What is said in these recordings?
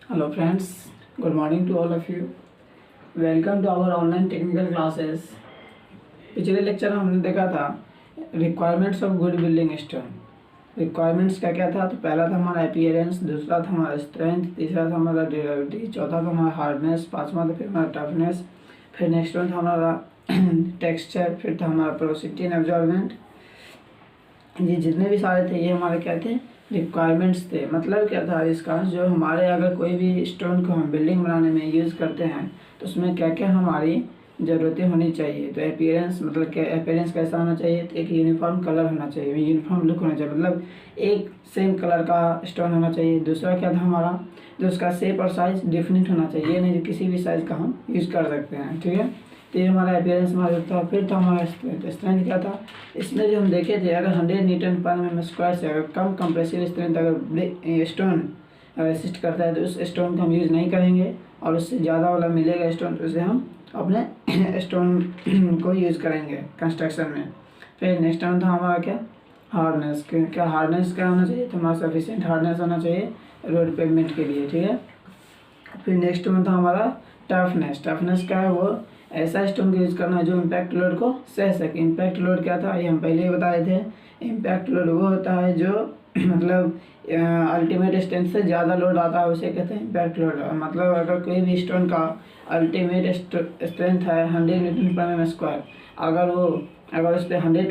Hello friends, good morning to all of you. Welcome to our online technical classes. पिछले lecture में हमने देखा था requirements of good building stone. Requirements क्या क्या था? तो पहला था हमारा अपीयरेंस, दूसरा था हमारा स्ट्रेंथ, तीसरा था हमारा ड्यूरेबिलिटी, चौथा था हमारा हार्डनेस, पांचवा था फिर हमारा टफनेस, फिर नेक्स्ट वन था हमारा टेक्सचर, फिर था हमारा पोरोसिटी एंड एब्जॉर्बेंट। ये जितने भी सारे थे ये हमारे क्या थे? रिक्वायरमेंट्स थे। मतलब क्या था इसका? जो हमारे अगर कोई भी स्टोन को हम बिल्डिंग बनाने में यूज़ करते हैं तो उसमें क्या क्या हमारी ज़रूरतें होनी चाहिए। तो अपीयरेंस मतलब क्या? अपीयरेंस कैसा होना चाहिए? तो एक यूनिफॉर्म कलर होना चाहिए, यूनिफॉर्म लुक होना चाहिए, मतलब एक सेम कलर का स्टोन होना चाहिए। दूसरा क्या था हमारा? जो उसका शेप और साइज़ डिफरेंट होना चाहिए, ये नहीं जो किसी भी साइज़ का हम यूज़ कर सकते हैं। ठीक है, तो ये हमारा अपीयरेंस हमारा था। फिर था हमारा स्ट्रेंथ। स्ट्रेंथ क्या था? इसमें जो हम देखे थे, अगर 100 न्यूटन पर एम स्क्वायर से अगर कम कंप्रेसिव स्ट्रेंथ अगर स्टोन रेसिस्ट करता है तो उस स्टोन को हम यूज़ नहीं करेंगे, और उससे ज़्यादा वाला मिलेगा स्टोन तो उसे हम अपने स्टोन को यूज़ करेंगे कंस्ट्रक्शन में। फिर नेक्स्ट वन था हमारा क्या? हार्डनेस। क्या हार्डनेस क्या होना चाहिए? तो हमारा सफिशिएंट हार्डनेस होना चाहिए रोड पेवमेंट के लिए। ठीक है, फिर नेक्स्ट वन था हमारा टफनेस। टफनेस क्या है? वो ऐसा स्टोन को यूज़ करना है जो इम्पैक्ट लोड को सह सके। इम्पैक्ट लोड क्या था? ये हम पहले ही बताए थे। इम्पैक्ट लोड वो होता है जो मतलब अल्टीमेट स्ट्रेंथ से ज़्यादा लोड आता है, उसे कहते हैं इम्पैक्ट लोड। मतलब अगर कोई भी स्टोन का अल्टीमेट स्ट्रेंथ है 100 न्यूटन पर एम स्क्वायर, अगर उस पर 120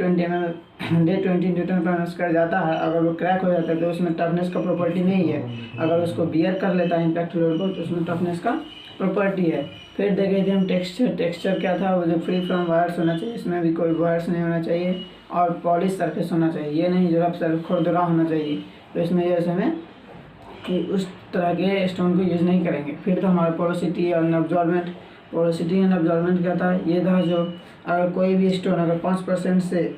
न्यूटन पर एम स्क्वायर जाता है, अगर वो क्रैक हो जाता है तो उसमें टफनेस का प्रॉपर्टी नहीं है। अगर उसको बियर कर लेता है इम्पैक्ट लोड को तो उसमें टफनेस का प्रॉपर्टी है। फिर देखे थे हम टेक्सचर। टेक्सचर क्या था? वो जो फ्री फ्रॉम वायर्स होना चाहिए, इसमें भी कोई वायर्स नहीं होना चाहिए, और पॉलिश सरफेस होना चाहिए, ये नहीं जो रफ खुरदरा होना चाहिए। तो इसमें जैसे हमें कि उस तरह के स्टोन को यूज़ नहीं करेंगे। फिर था हमारा porosity and absorbent. Porosity and absorbent क्या था? ये था जो अगर कोई भी स्टोन अगर 5% से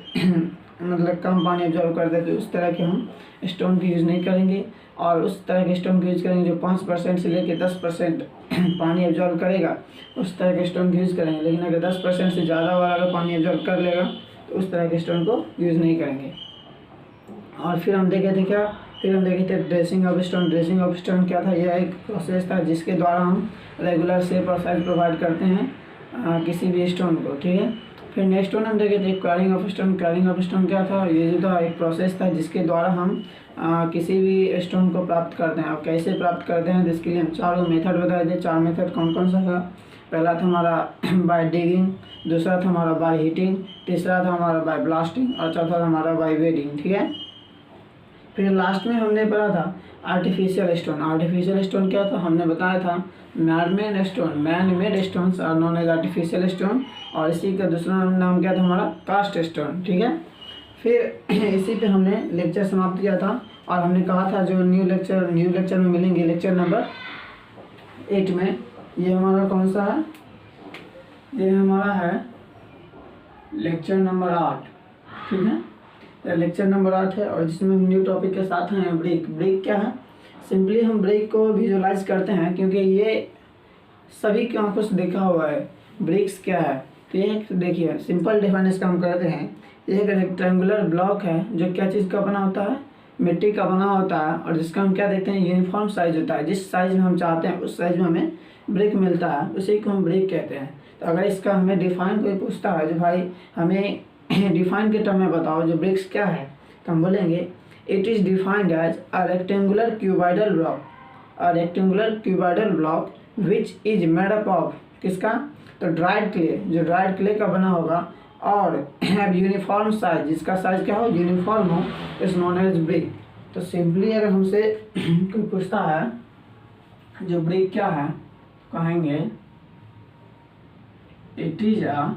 मतलब कम पानी एब्जॉर्ब कर दे तो उस तरह के हम स्टोन को यूज़ नहीं करेंगे, और उस तरह के स्टोन को यूज़ करेंगे जो 5% से लेकर 10% पानी एब्जॉर्ब करेगा, उस तरह के स्टोन को यूज़ करेंगे। लेकिन अगर 10% से ज़्यादा वाला अगर पानी एब्जॉर्ब कर लेगा तो उस तरह के स्टोन को यूज़ नहीं करेंगे। और फिर हम देखे थे क्या? फिर हम देखे थे dressing of stone. Dressing of stone क्या था? यह एक प्रोसेस था जिसके द्वारा हम रेगुलर शेप और साइज प्रोवाइड करते हैं किसी भी स्टोन को। ठीक है, फिर नेक्स्ट वन हम देखे थे Kwaring of stone. Kwaring of stone क्या था? ये जो था एक प्रोसेस था जिसके द्वारा हम किसी भी स्टोन को प्राप्त करते हैं। अब कैसे प्राप्त करते हैं, जिसके लिए हम चारों मेथड बताए थे। 4 मेथड कौन कौन सा था? पहला था हमारा बाय डिगिंग, दूसरा था हमारा बाय हीटिंग, तीसरा था हमारा बाय ब्लास्टिंग, और चौथा था हमारा बाय वेडिंग। ठीक है, फिर लास्ट में हमने पढ़ा था आर्टिफिशियल स्टोन। आर्टिफिशियल स्टोन क्या था? हमने बताया था man made stones are known as artificial stone, और इसी का दूसरा नाम क्या था हमारा? Cast stone. ठीक है, फिर इसी पे हमने लेक्चर समाप्त किया था, और हमने कहा था जो न्यू लेक्चर में मिलेंगे लेक्चर नंबर 8 में। ये हमारा कौन सा है? ये हमारा है लेक्चर नंबर 8। ठीक है, लेक्चर नंबर 8 है, और जिसमें हम न्यू टॉपिक के साथ हैं ब्रेक। ब्रेक क्या है? सिंपली हम ब्रेक को विजुलाइज करते हैं क्योंकि ये सभी की आंखों से देखा हुआ है। ब्रेक्स क्या है? तो ये देखिए सिंपल डेफिनेशन हम करते हैं। ये एक रेक्टेंगुलर ब्लॉक है जो क्या चीज़ का बना होता है? मिट्टी का बना होता है, और जिसका हम क्या देखते हैं? यूनिफॉर्म साइज होता है। जिस साइज में हम चाहते हैं उस साइज में हमें ब्रेक मिलता है, उसी को हम ब्रेक कहते हैं। तो अगर इसका हमें डिफाइन कोई पूछता है जो भाई हमें डिफाइन के टर्म में बताओ जो ब्रेक्स क्या है, तो हम बोलेंगे it is defined as a rectangular cuboidal block which is made up of किसका? तो ड्राइड क्ले, जो ड्राइड क्ले का बना होगा, और हैव यूनिफॉर्म साइज, जिसका साइज क्या हो? यूनिफॉर्म हो, इज नोन एज ब्रिक। तो सिंपली अगर हमसे कोई पूछता है जो ब्रिक क्या है, कहेंगे it is a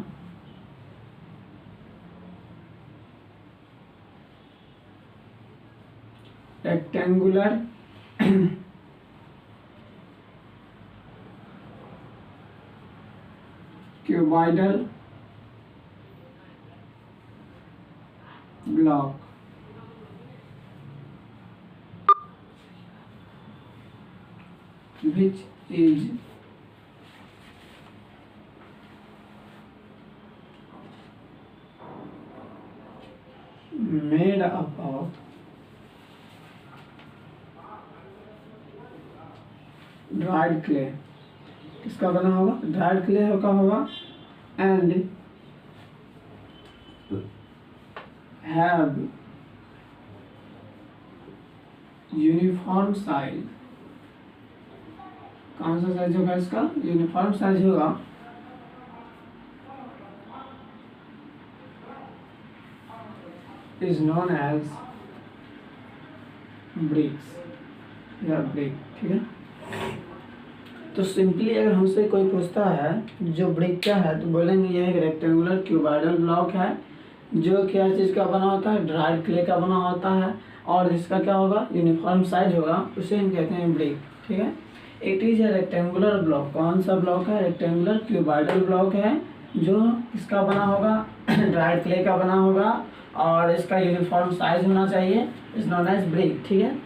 rectangular cuboidal block which is made up of dried clay, किसका बना होगा? ड्राइड क्ले का होगा। एंड हैव यूनिफॉर्म साइज, कौन सा साइज होगा इसका? यूनिफॉर्म साइज होगा इज नोन एज ब्रिक्स या ब्रिक। ठीक है, तो सिंपली अगर हमसे कोई पूछता है जो ब्रिक क्या है, तो बोलेंगे यह एक रेक्टेंगुलर क्यूबॉइडल ब्लॉक है जो क्या चीज़ का बना होता है? ड्राइड क्ले का बना होता है, और जिसका क्या होगा? यूनिफॉर्म साइज होगा, उसे हम कहते हैं ब्रिक। ठीक है, it is a rectangular block. कौन सा ब्लॉक है? रेक्टेंगुलर क्यूबॉइडल ब्लॉक है जो किसका बना होगा? ड्राइड क्ले का बना होगा, और इसका यूनिफॉर्म साइज होना चाहिए, इज नॉन एज ब्रिक। ठीक है,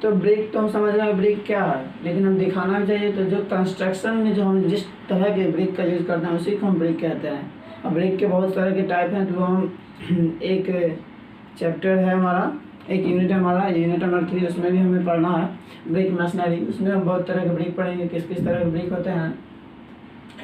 तो ब्रिक तो हम समझ रहे हैं ब्रिक क्या है, लेकिन हम दिखाना भी चाहिए। तो जो कंस्ट्रक्शन में जो हम जिस तरह के ब्रिक का यूज़ करते हैं उसी को हम ब्रिक कहते हैं। अब ब्रिक के बहुत सारे के टाइप हैं, तो हम एक चैप्टर है हमारा, एक यूनिट है हमारा, यूनिट नंबर 3, उसमें भी हमें पढ़ना है ब्रिक मशीनरी। उसमें हम बहुत तरह के ब्रिक पढ़ेंगे, किस किस तरह के ब्रिक होते हैं।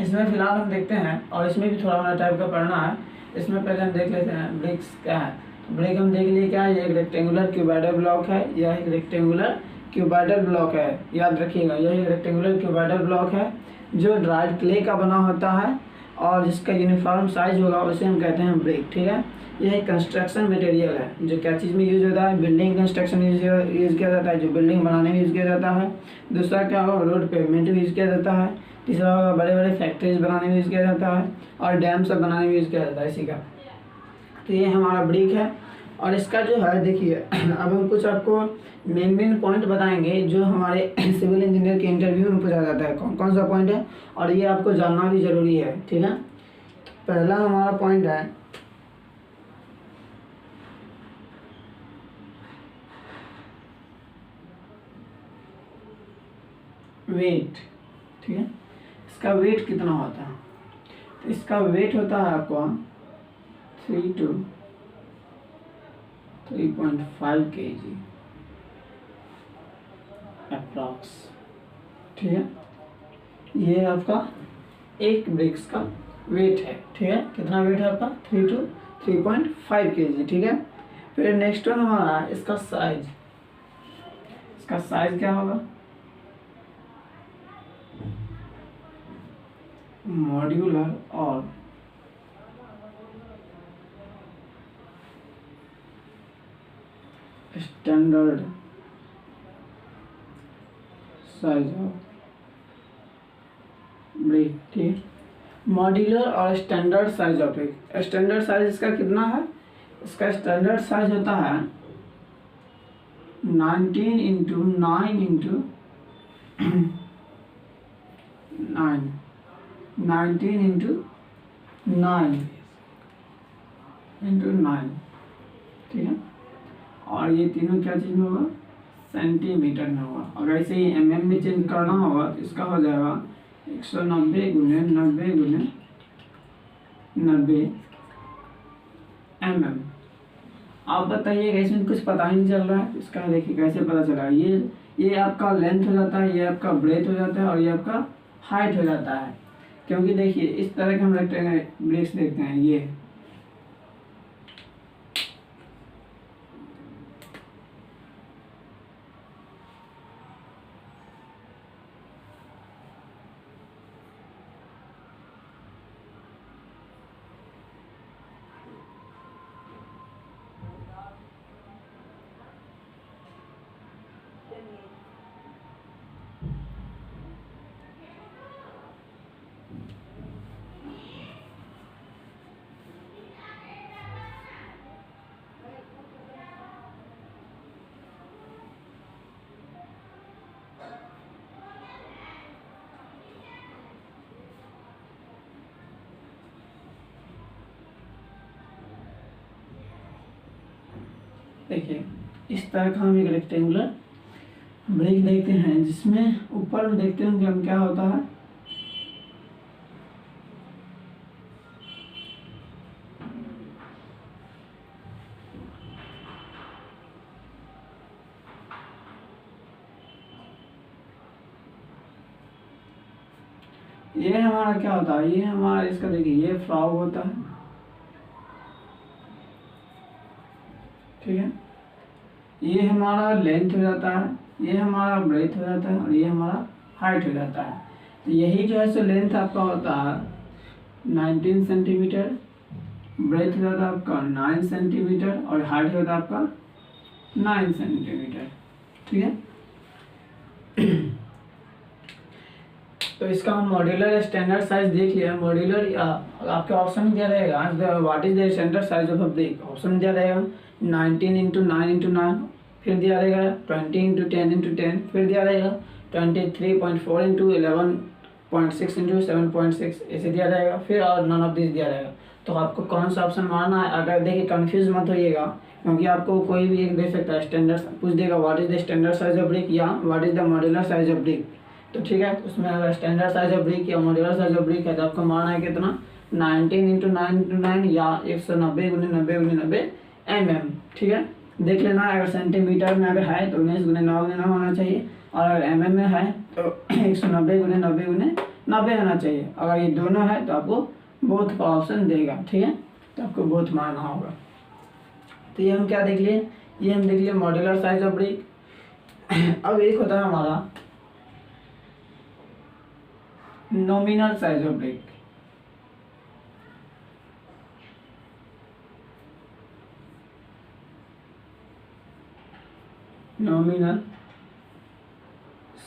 इसमें फिलहाल हम देखते हैं, और इसमें भी थोड़ा हमारा टाइप का पढ़ना है। इसमें पहले हम देख लेते हैं ब्रिक्स क्या है। तो ब्रिक हम देख लिए क्या है? ये एक रेक्टेंगुलर क्यूबॉइडल ब्लॉक है, यह एक रेक्टेंगुलर क्यूबॉइडल ब्लॉक है, याद रखिएगा। यह एक रेक्टेंगुलर क्यूबॉइडल ब्लॉक है जो ड्राइड क्ले का बना होता है, और जिसका यूनिफॉर्म साइज होगा उसे हम कहते हैं ब्रिक। ठीक है, यह एक कंस्ट्रक्शन मटेरियल है जो क्या चीज़ में यूज होता है? बिल्डिंग कंस्ट्रक्शन यूज किया जाता है, जो बिल्डिंग बनाने में यूज किया जाता है। दूसरा क्या होगा? रोड पेवमेंट में यूज किया जाता है। तीसरा होगा बड़े बड़े फैक्ट्रीज बनाने में यूज किया जाता है, और डैम सब बनाने में यूज किया जाता है इसी का। तो ये हमारा ब्रिक है, और इसका जो है देखिए अब हम कुछ आपको मेन पॉइंट बताएंगे जो हमारे सिविल इंजीनियर के इंटरव्यू में पूछा जाता है। कौन कौन सा पॉइंट है, और ये आपको जानना भी जरूरी है। ठीक है, पहला हमारा पॉइंट है वेट। ठीक है, इसका वेट कितना होता है? तो इसका वेट होता है आपको 3 to 3.5 kg अप्रॉक्स। ठीक है, ये आपका एक ब्रिक्स का वेट है। ठीक है, कितना वेट है आपका? 3 to 3.5 kg। ठीक है, फिर नेक्स्ट वन हमारा इसका साइज। इसका साइज क्या होगा? मॉड्यूलर और स्टैंडर्ड साइज ऑफ ब्रिक। ठीक, मॉड्यूलर और standard size of brick. Standard size इसका कितना है? इसका स्टैंडर्ड साइज होता है 19 इंटू 9 इंटू 9, 19 इंटू 9 इंटू 9। ठीक है, और ये तीनों क्या चीज़ में होगा? सेंटीमीटर में होगा। अगर इसे mm में चेंज करना होगा तो इसका हो जाएगा 190 गुने 90 गुने 90 mm। आप बताइएगा, इसमें कुछ पता ही नहीं चल रहा है, इसका देखिए कैसे पता चला। ये आपका लेंथ हो जाता है, ये आपका ब्रेथ हो जाता है, और ये आपका हाइट हो जाता है। क्योंकि देखिए इस तरह के हम रेक्टेंगल ब्रिक्स देखते हैं, ये देखिए इस तरह का हम एक रेक्टेंगुलर ब्रिक देखते हैं, जिसमें ऊपर में देखते हैं कि हम क्या होता है, ये हमारा क्या होता है, ये हमारा इसका देखिए ये फ्रॉग होता है, ठीक है। ये हमारा लेंथ हो जाता है, ये हमारा ब्रेथ हो जाता है और ये हमारा हाइट हो जाता है। तो यही जो है सो लेंथ आपका होता है 19 सेंटीमीटर, ब्रेथ हो जाता है आपका 9 सेंटीमीटर और हाइट हो जाता है आपका 9 सेंटीमीटर, ठीक है। तो इसका हम मॉड्यूलर स्टैंडर्ड साइज देख लिया। मॉड्यूलर आपके ऑप्शन दिया रहेगा what is the standard size of a brick, option दिया रहेगा 19 इंटू 9 इंटू 9, फिर दिया रहेगा 20 इंटू 10 इंटू 10, फिर दिया रहेगा 23.4 इंटू 11.6 इंटू 7.6, ऐसे दिया रहेगा, फिर और नन ऑफ दिस दिया रहेगा। तो आपको कौन सा ऑप्शन मारना है, अगर देखिए कंफ्यूज मत होइएगा, क्योंकि आपको कोई भी एक दे सकता है, स्टैंडर्ड पूछ देगा what is the standard size of brick या what is the modular size of brick. तो ठीक है, उसमें अगर स्टैंडर्ड साइज ऑफ ब्रिक या मॉड्यूलर साइज ऑफ ब्रिक है तो आपको मारना है कितना 19 इंटू 9 इंटू 9 या 190 गुने 90 गुने 90 mm, ठीक है। देख लेना अगर सेंटीमीटर में अगर है तो 19 गुने 9 गुने 9 होना चाहिए, और अगर mm में है तो 190 गुने 90 गुने 90 होना चाहिए। अगर ये दोनों है तो आपको बोथ का ऑप्शन देगा, ठीक है, तो आपको बोथ मारना होगा। तो ये हम क्या देख लिए, ये हम देख लिए मॉड्यूलर साइज ऑफ ब्रिक। अब एक होता है हमारा nominal size of brick. Nominal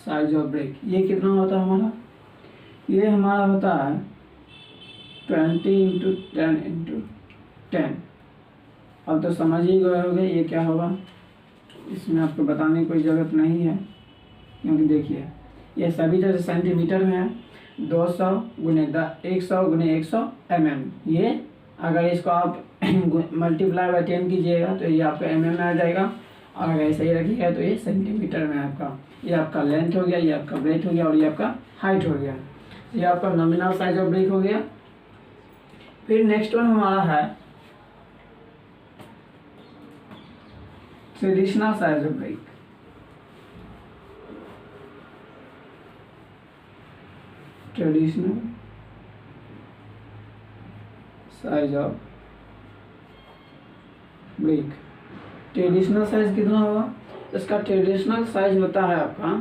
size of brick ये कितना होता है हमारा, ये हमारा होता है 20 इंटू 10 इंटू 10। अब तो समझ ही गए होंगे ये क्या होगा, इसमें आपको बताने की कोई ज़रूरत नहीं है, क्योंकि देखिए ये सभी जैसे सेंटीमीटर में है 200 गुने 100 गुने 100 mm। ये अगर इसको आप मल्टीप्लाई बाय 10 कीजिएगा तो ये आपका mm में आ जाएगा, और अगर ऐसे ही रखिएगा तो ये सेंटीमीटर में आपका, ये आपका लेंथ हो गया, ये आपका ब्रेथ हो गया और ये आपका हाइट हो गया। ये आपका नॉमिनल साइज ऑफ ब्रिक हो गया। फिर नेक्स्ट वन हमारा है traditional size of brick. Traditional size of brick, traditional size कितना होगा, इसका ट्रेडिशनल साइज होता है आपका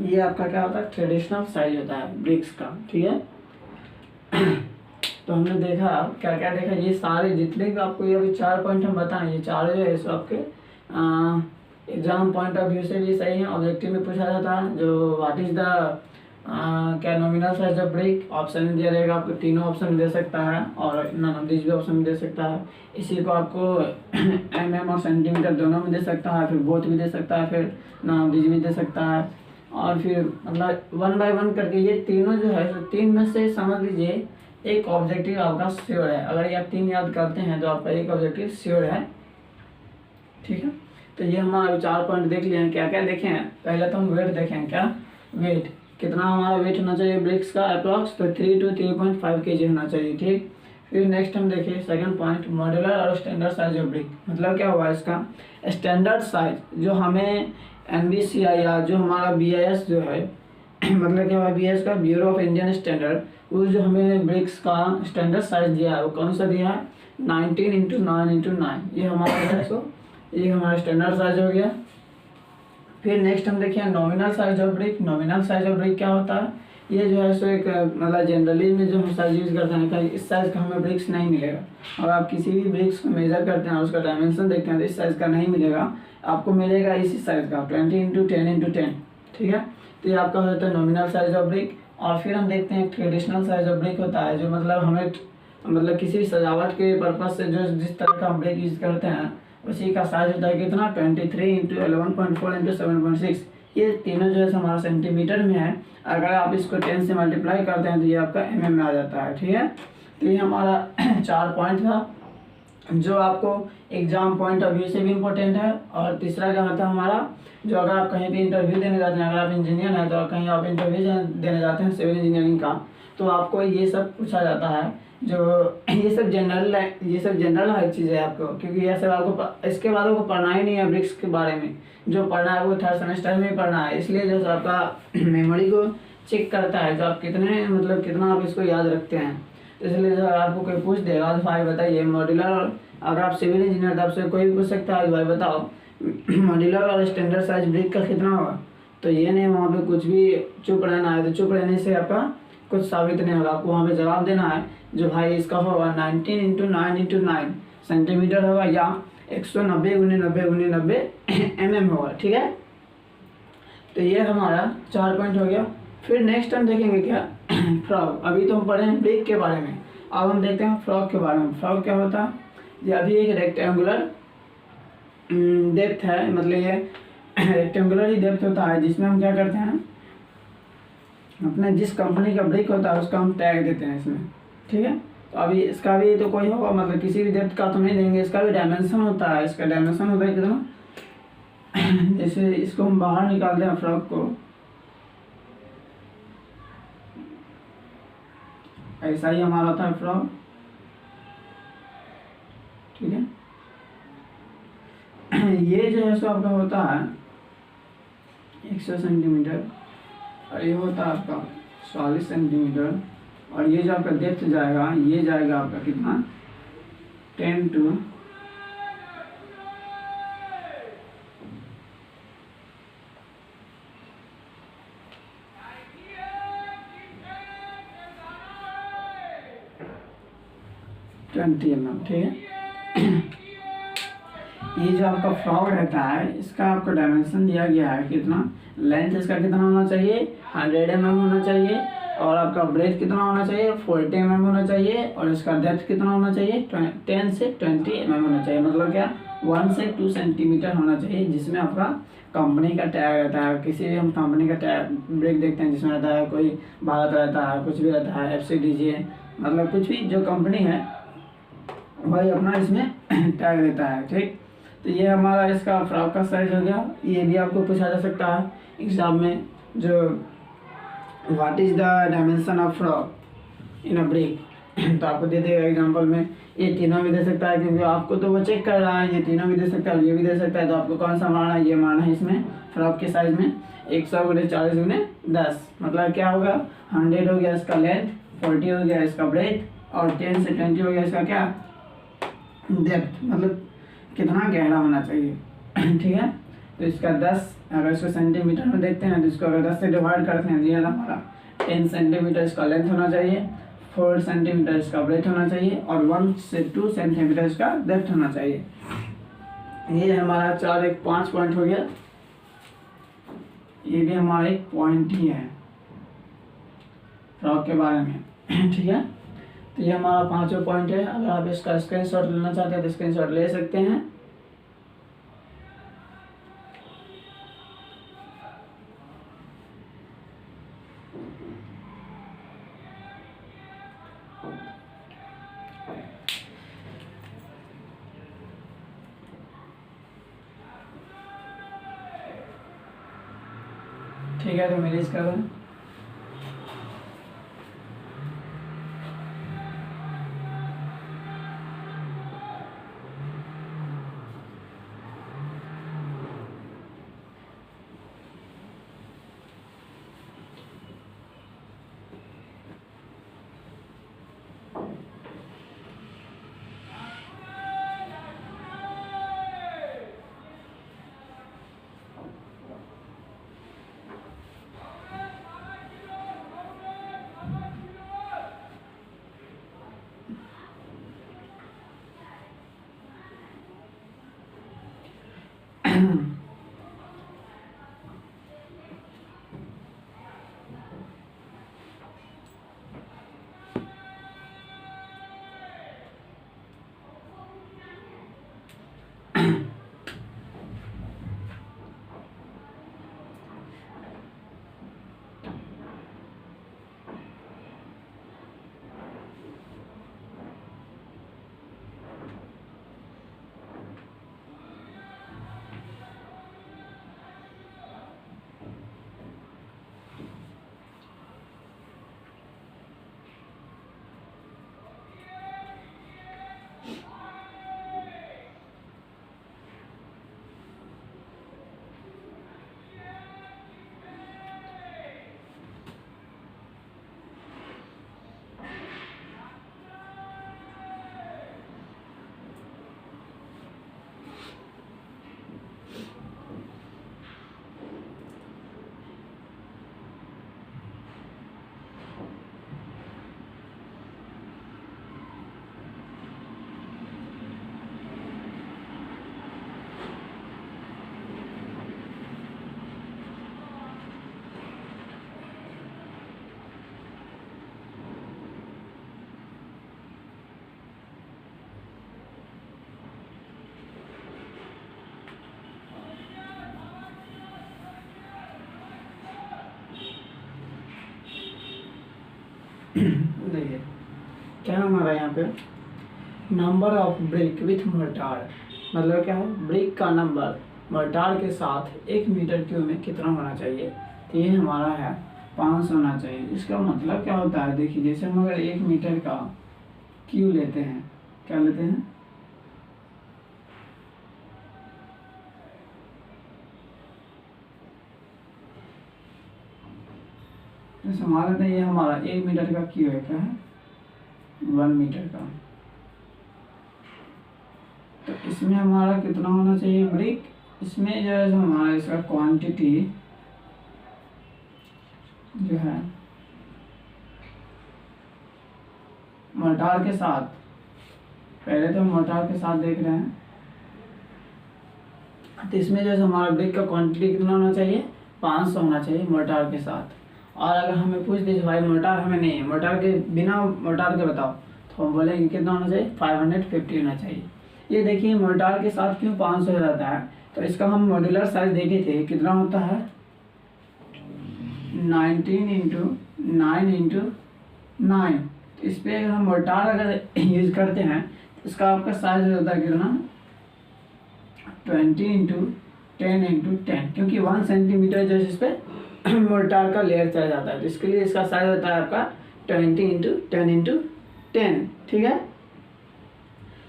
ये आपका क्या होता है ट्रेडिशनल साइज होता है ब्रिक्स का, ठीक है। तो हमने देखा क्या क्या देखा, ये सारे जितने भी आपको ये अभी 4 पॉइंट हम बताएं, ये चारों जो है सो आपके एग्जाम पॉइंट ऑफ व्यू से भी सही है, ऑब्जेक्टिव में पूछा जाता है। जो व्हाट इज द क्या nominal size of brick, option दिया रहेगा आपको, तीनों ऑप्शन दे सकता है और नन ऑफ दिस भी ऑप्शन दे सकता है। इसी को आपको mm और सेंटीमीटर दोनों में दे सकता है, फिर बोथ भी दे सकता है, फिर नन ऑफ दिस भी दे सकता है, और फिर मतलब 1 बाय 1 करके ये तीनों जो है तो 3 में से समझ लीजिए एक ऑब्जेक्टिव आपका श्योर है। अगर ये आप 3 याद करते हैं तो आपका एक ऑब्जेक्टिव श्योर है, ठीक है। तो ये हमारा 4 पॉइंट देख लिए हैं। क्या क्या देखे हैं, पहले तो हम वेट देखें, क्या वेट कितना हमारा वेट होना चाहिए ब्रिक्स का अप्रॉक्स, तो 3 to 3.5 kg होना चाहिए, ठीक। फिर नेक्स्ट हम देखें सेकंड पॉइंट मॉड्यूलर और स्टैंडर्ड साइज ऑफ ब्रिक। मतलब क्या हुआ इसका स्टैंडर्ड साइज जो हमें NBCI या जो हमारा BIS जो है मतलब क्या हुआ BIS का ब्यूरो ऑफ इंडियन स्टैंडर्ड, वो जो हमें ब्रिक्स का स्टैंडर्ड साइज दिया है वो कौन सा दिया है 19 इंटू 9 इंटू 9, ये हमारा है सो ये हमारा स्टैंडर्ड साइज हो गया। फिर नेक्स्ट हम देखिए nominal size of brick. Nominal size of brick क्या होता है, ये जो है सो एक मतलब जनरली में जो हम साइज यूज़ करते हैं कि इस साइज़ का हमें ब्रिक्स नहीं मिलेगा। अगर आप किसी भी ब्रिक्स को मेजर करते हैं और उसका डायमेंशन देखते हैं तो इस साइज़ का नहीं मिलेगा, आपको मिलेगा इसी साइज़ का 20 इंटू 10 इंटू 10, ठीक है। तो ये आपका हो जाता है नॉमिनल साइज ऑफ ब्रिक। और फिर हम देखते हैं ट्रेडिशनल साइज ऑफ ब्रिक होता है जो मतलब हमें मतलब किसी भी सजावट के पर्पज से जो जिस तरह का हम ब्रिक यूज़ करते हैं उसी का साइज होता है कितना 23 इंटू 11.4 इंटू 7.6। ये तीनों जो है हमारा सेंटीमीटर में है, अगर आप इसको 10 से मल्टीप्लाई करते हैं तो ये आपका mm में आ जाता है, ठीक है। तो ये हमारा 4 पॉइंट था। जो आपको एग्जाम पॉइंट ऑफ व्यू से भी इम्पोर्टेंट है। और तीसरा क्या होता है हमारा, जो अगर आप कहीं भी इंटरव्यू देने जाते हैं, अगर आप इंजीनियर हैं तो कहीं आप इंटरव्यू देने जाते हैं सिविल इंजीनियरिंग का, तो आपको ये सब पूछा जाता है। जो ये सब जनरल हर चीज़ है आपको, क्योंकि ये सब आपको इसके बाद आपको पढ़ना ही नहीं है ब्रिक्स के बारे में। जो पढ़ना है वो थर्ड सेमेस्टर में ही पढ़ना है। इसलिए जो आपका मेमोरी को चेक करता है, जो आप कितने मतलब कितना आप इसको याद रखते हैं। तो इसलिए जो आपको कोई पूछ देगा तो भाई बताइए मॉड्यूलर, अगर आप सिविल इंजीनियर तो आपसे कोई भी पूछ सकता है भाई बताओ मॉड्यूलर और स्टैंडर्ड साइज ब्रिक का कितना होगा। तो ये नहीं वहाँ पे कुछ भी चुप रहना है, तो चुप रहने से आपका कुछ साबित नहीं होगा। आपको वहाँ पे जवाब देना है जो भाई इसका होगा 19 × 9 × 9 सेंटीमीटर होगा, या 190 × 90 × 90 mm होगा। ठीक है, तो ये हमारा 4 पॉइंट हो गया। फिर नेक्स्ट हम देखेंगे क्या फ्रॉग। अभी तो हम पढ़े हैं ब्रिक के बारे में, अब हम देखते हैं फ्रॉग के बारे में। फ्रॉग क्या होता है, ये अभी एक रेक्टेंगुलर डेप्थ है, मतलब ये रेक्टेंगुलर ही डेप्थ होता है, जिसमें हम क्या करते हैं अपने जिस कंपनी का ब्रिक होता है उसका हम टैग देते हैं इसमें। ठीक है, तो अभी इसका भी तो कोई होगा, मतलब किसी भी डेप्थ का तो नहीं देंगे, इसका भी डायमेंशन होता है। इसका डायमेंशन होता है कितना, जैसे इसको हम बाहर निकालते हैं फ्रॉग को, ऐसा ही हमारा होता है फ्रॉग। ठीक है, ये जो है सो आपका होता है 100 सेंटीमीटर, और ये होता है आपका 40 सेंटीमीटर, और ये जो आपका डेप्थ जाएगा ये जाएगा आपका कितना 10 to 20 mm। ठीक है, ये जो आपका फ्रॉग रहता है इसका आपको डायमेंशन दिया गया है कितना, लेंथ इसका कितना होना चाहिए 100 mm होना चाहिए, और आपका ब्रेथ कितना होना चाहिए 40 mm होना चाहिए, और इसका डेप्थ कितना होना चाहिए 10 से 20 mm होना चाहिए। मतलब क्या 1 से 2 सेंटीमीटर होना चाहिए, जिसमें आपका कंपनी का टैग रहता है। किसी भी हम कंपनी का टैग ब्रेक देखते हैं जिसमें रहता है कोई भारत रहता है, कुछ भी रहता है FCDJ, मतलब कुछ भी जो कंपनी है वही अपना इसमें टैग देता है। ठीक, तो ये हमारा इसका फ्रॉक का साइज हो गया। ये भी आपको पूछा जा सकता है एग्जाम में, जो what is the dimension of frock in a brick, तो आपको दे देगा एग्जाम्पल में। ये तीनों भी दे सकता है, क्योंकि आपको तो वो चेक कर रहा है, ये तीनों भी दे सकता है और ये भी दे सकता है। तो आपको कौन सा मारना है, ये मारना है इसमें फ्रॉक के साइज में 100 × 40 × 10, मतलब क्या होगा 100 हो गया इसका लेंथ, 40 हो गया इसका ब्रेथ, और 10 से 20 हो गया इसका क्या डेप्थ, मतलब कितना गहरा होना चाहिए। ठीक है, तो इसका 10, अगर इसको सेंटीमीटर में देखते हैं तो इसको अगर 10 से डिवाइड करते हैं, ये हमारा 10 सेंटीमीटर इसका लेंथ होना चाहिए, 4 सेंटीमीटर इसका ब्रेथ होना चाहिए, और 1 से 2 सेंटीमीटर इसका डेप्थ होना चाहिए। ये हमारा 4 एक 5 पॉइंट हो गया। ये भी हमारा एक पॉइंट ही है फ्रॉक के बारे में। ठीक है, तो ये हमारा 5वां पॉइंट है। अगर आप इसका स्क्रीनशॉट लेना चाहते हैं तो स्क्रीनशॉट ले सकते हैं। ठीक है, तो मेरे इसका देखिए क्या हमारा यहाँ पे number of brick with mortar, मतलब क्या है, ब्रेक का नंबर मोर्टार के साथ 1 मीटर क्यूब में कितना होना चाहिए। तो ये हमारा है 500 होना चाहिए। इसका मतलब क्या होता है, देखिए जैसे हम अगर 1 मीटर का क्यू लेते हैं, क्या लेते हैं, जैसे मान लेते हैं ये हमारा 1 मीटर का क्यू है, क्या है 1 मीटर का। तो इसमें हमारा कितना होना चाहिए ब्रिक, इसमें जो है हमारा इसका क्वांटिटी जो है मोर्टार के साथ, पहले तो मोर्टार के साथ देख रहे हैं, तो इसमें जो है हमारा ब्रिक का क्वांटिटी कितना होना चाहिए, 500 होना चाहिए मोर्टार के साथ। और अगर हमें पूछ दीजिए भाई मोर्टार हमें नहीं है, मोर्टार के बिना मोर्टार के बताओ, तो हम बोलेंगे कितना होना चाहिए, 550 होना चाहिए। ये देखिए मोर्टार के साथ क्यों 500 हो जाता है, तो इसका हम मॉड्यूलर साइज देखे थे, कितना होता है 19 इंटू 9। इस पर अगर हम मोर्टार अगर यूज करते हैं तो इसका आपका साइज हो जाता है कितना 20 इंटू 10, क्योंकि 1 सेंटीमीटर जो है इस पर मोर्टार का लेयर चला जाता है, तो इसके लिए इसका साइज होता है आपका 20 इंटू 10। ठीक है,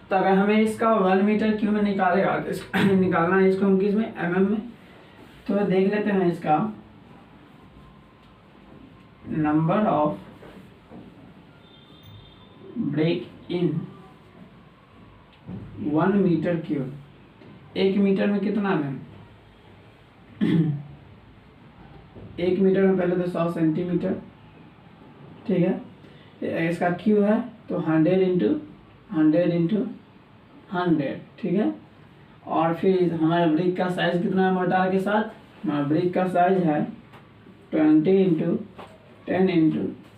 तो अगर हमें इसका 1 मीटर क्यूब में निकालेगा तो निकालना है इसको हम किस में, mm में। तो देख लेते हैं इसका number of brick in 1 metre cube. 1 metre में कितना है 1 मीटर में पहले तो 100 सेंटीमीटर, ठीक है, इसका क्यू है तो 100 इंटू 100, ठीक है। और फिर हमारे ब्रिक का साइज कितना है मोर्टार के साथ, हमारा ब्रिक का साइज है 20 इंटू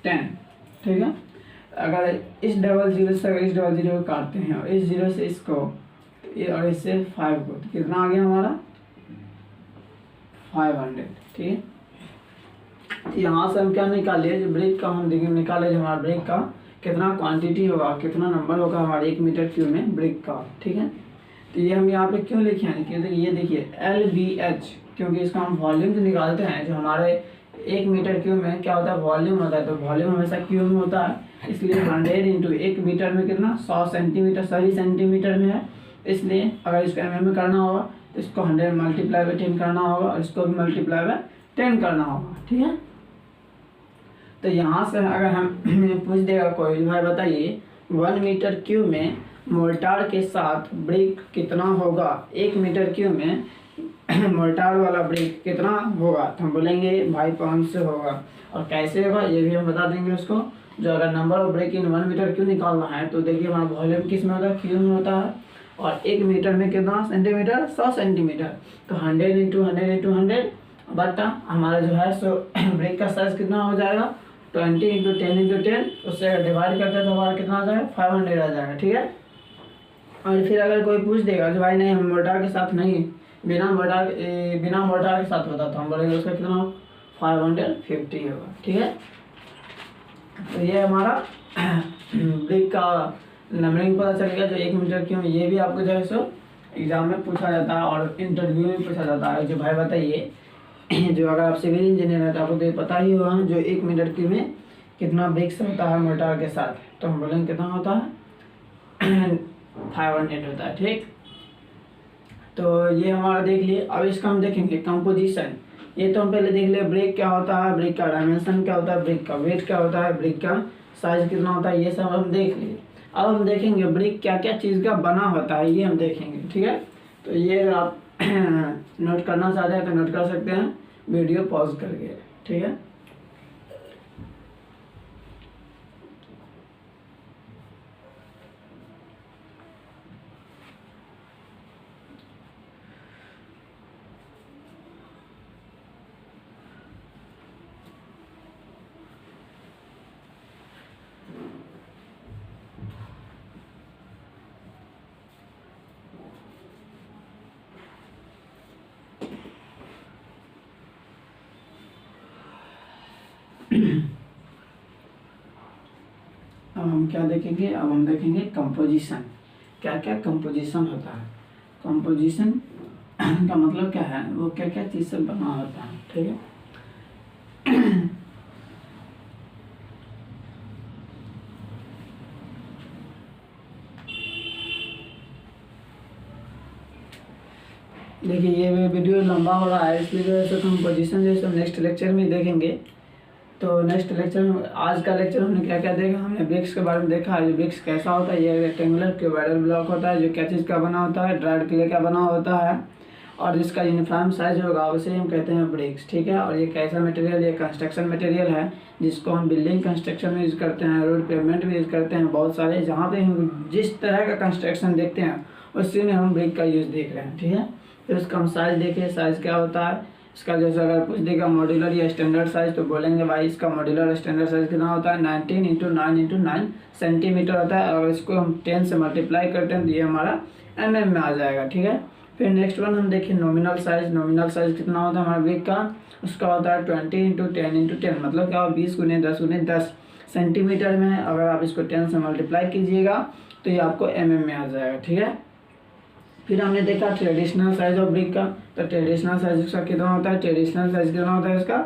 10, ठीक है। अगर इस डबल जीरो से अगर इस डबल जीरो को काटते हैं और इस जीरो से इसको और इससे 5 को, तो कितना आ गया हमारा 500, ठीक है। तो यहाँ से हम क्या निकाले, जो ब्रेक का हम देखिए निकाले, जो हमारा ब्रेक का कितना क्वांटिटी होगा, कितना नंबर होगा हमारे 1 मीटर क्यूब में ब्रेक का, ठीक है। तो ये हम यहाँ पे क्यों लिखे हैं, क्योंकि ये देखिए LBH, क्योंकि इसका हम वॉल्यूम जो निकालते हैं, जो हमारे 1 मीटर क्यूब में क्या होता है वॉल्यूम होता है, तो वॉल्यूम हमेशा क्यूब में होता है, इसलिए 100 इंटू 1 मीटर में कितना 100 सेंटीमीटर, सही सेंटीमीटर में है, इसलिए अगर इसको mm में करना होगा तो इसको 100 मल्टीप्लाई बाई 10 करना होगा और इसको भी मल्टीप्लाई बाई 10 करना होगा, ठीक है। तो यहाँ से अगर हम पूछ देगा कोई भाई बताइए 1 मीटर क्यूब में मोर्टार के साथ ब्रेक कितना होगा, 1 मीटर क्यूब में मोर्टार वाला ब्रेक कितना होगा, तो हम बोलेंगे भाई 500 होगा। और कैसे होगा ये भी हम बता देंगे उसको। जो अगर number of brick in 1 metre cube निकालना है तो देखिए हमारा वॉल्यूम किस में होता है, क्यूब में होता है, और 1 मीटर में कितना सेंटीमीटर, 100 सेंटीमीटर, तो 100 इंटू 100 बट हमारा जो है सो ब्रेक का साइज कितना हो जाएगा 20 इंटू 10, उससे अगर डिवाइड करते हैं तो हमारा कितना आ जाएगा 500 आ जाएगा, ठीक है। और फिर अगर कोई पूछ देगा जो भाई नहीं हम मोर्टार के साथ नहीं, बिना मोर्टार के साथ होता, तो हम बोलेंगे उसका कितना 550 होगा, ठीक है। तो ये हमारा ब्रेक का नंबरिंग पता चल गया, जो 1 मीटर क्यूब, ये भी आपको जो है सो एग्जाम में पूछा जाता है और इंटरव्यू में पूछा जाता है। जो भाई बताइए जो अगर आप सिविल इंजीनियर है तो आपको तो पता ही होगा जो 1 मीटर क्यूब में कितना ब्रेक्स होता है मोर्टार के साथ, तो हम बोलेंगे कितना होता है 500 होता है, ठीक। तो ये हमारा देख लिए। अब इसका हम देखेंगे कंपोजिशन। ये तो हम पहले देख लिए ब्रेक क्या होता है, ब्रेक का डायमेंशन क्या होता है, ब्रेक का वेट क्या होता है, ब्रेक का साइज कितना होता है, ये सब हम देख लिए। अब हम देखेंगे ब्रेक क्या क्या चीज़ का बना होता है, ये हम देखेंगे, ठीक है। तो ये अगर आप नोट करना चाहते हैं तो नोट कर सकते हैं वीडियो पॉज करके, ठीक है। अब हम क्या देखेंगे, अब हम देखेंगे कंपोजिशन। क्या क्या कंपोजिशन होता है। कंपोजिशन का मतलब क्या है, वो क्या क्या चीज़ से बना होता है, ठीक है। देखिए ये वीडियो लंबा हो रहा है, इसलिए जो है कंपोजिशन जो है नेक्स्ट लेक्चर में देखेंगे। तो नेक्स्ट लेक्चर में, आज का लेक्चर हमने क्या क्या देखा, हमने ब्रिक्स के बारे में देखा है। जो ब्रिक्स कैसा होता है, ये रेक्टेंगुलर क्यूबॉइडल ब्लॉक होता है जो क्या चीज़ का बना होता है, ड्राइड क्ले का बना होता है, और जिसका यूनिफॉर्म साइज होगा उसे हम कहते हैं ब्रिक्स, ठीक है। और ये कैसा मटेरियल, ये कंस्ट्रक्शन मटेरियल है जिसको हम बिल्डिंग कंस्ट्रक्शन में यूज़ करते हैं, रोड पेवमेंट में यूज़ करते हैं, बहुत सारे जहाँ पे हम जिस तरह का कंस्ट्रक्शन देखते हैं उसी में हम ब्रिक का यूज़ देख रहे हैं, ठीक है। फिर उसका हम साइज देखें, साइज क्या होता है इसका। जैसे अगर पूछ देगा मॉड्यूलर या स्टैंडर्ड साइज, तो बोलेंगे भाई इसका मॉड्यूलर स्टैंडर्ड साइज कितना होता है, 19 × 9 × 9 सेंटीमीटर होता है। अगर इसको हम 10 से मल्टीप्लाई करते हैं तो ये हमारा mm में आ जाएगा, ठीक है। फिर नेक्स्ट वन हम देखिए नॉमिनल साइज। नॉमिनल साइज कितना होता है हमारा ब्रिक का, उसका होता है 20 × 10 × 10, मतलब क्या 20 × 10 × 10 सेंटीमीटर में है। अगर आप इसको 10 से मल्टीप्लाई कीजिएगा तो ये आपको mm में आ जाएगा, ठीक है। फिर हमने देखा ट्रेडिशनल साइज ऑफ ब्रिक का, तो ट्रेडिशनल साइज इसका कितना होता है, ट्रेडिशनल साइज कितना होता है इसका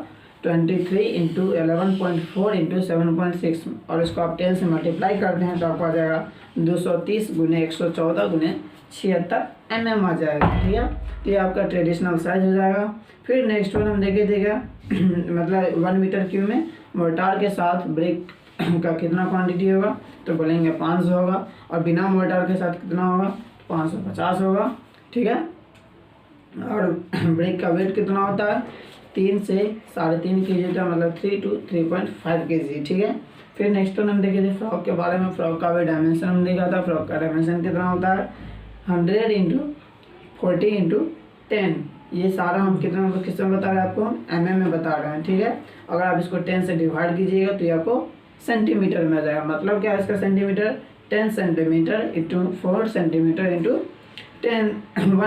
23 × 11.4 × 7.6, और इसको आप 10 से मल्टीप्लाई करते हैं तो आपको आ जाएगा 230 × 114 × 76 mm आ जाएगा, ठीक है। तो ये आपका ट्रेडिशनल साइज हो जाएगा। फिर नेक्स्ट वन हम देखे थे क्या मतलब 1 मीटर क्यूब में मोर्टार के साथ ब्रिक का कितना क्वांटिटी होगा, तो बोलेंगे 500 होगा, और बिना मोर्टार के साथ कितना होगा, 550 होगा, ठीक है। और ब्रिक का वेट कितना होता है, 3 से 3.5 kg होता है, मतलब 3 to 3.5 kg, ठीक है। फिर नेक्स्ट वन हम देखे थे फ्रॉक के बारे में। फ्रॉक का भी डायमेंशन हम देखा था। फ्रॉक का डायमेंशन कितना होता है 100 × 40 × 10। ये सारा हम किस में बता रहे हैं आपको, हम mm में बता रहे हैं, ठीक है। अगर आप इसको 10 से डिवाइड कीजिएगा तो ये आपको सेंटीमीटर में आ जाएगा। मतलब क्या है इसका सेंटीमीटर, 10 सेंटीमीटर × 4 सेंटीमीटर × 1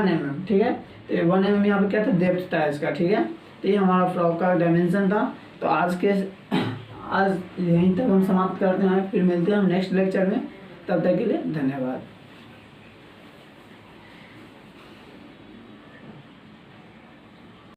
mm, ठीक है। तो 1 mm यहाँ पे क्या था, डेप्थ था इसका, ठीक है। तो ये हमारा फ्रॉक का डायमेंशन था। तो आज यहीं तक हम समाप्त करते हैं। फिर मिलते हैं हम नेक्स्ट लेक्चर में, तब तक के लिए धन्यवाद।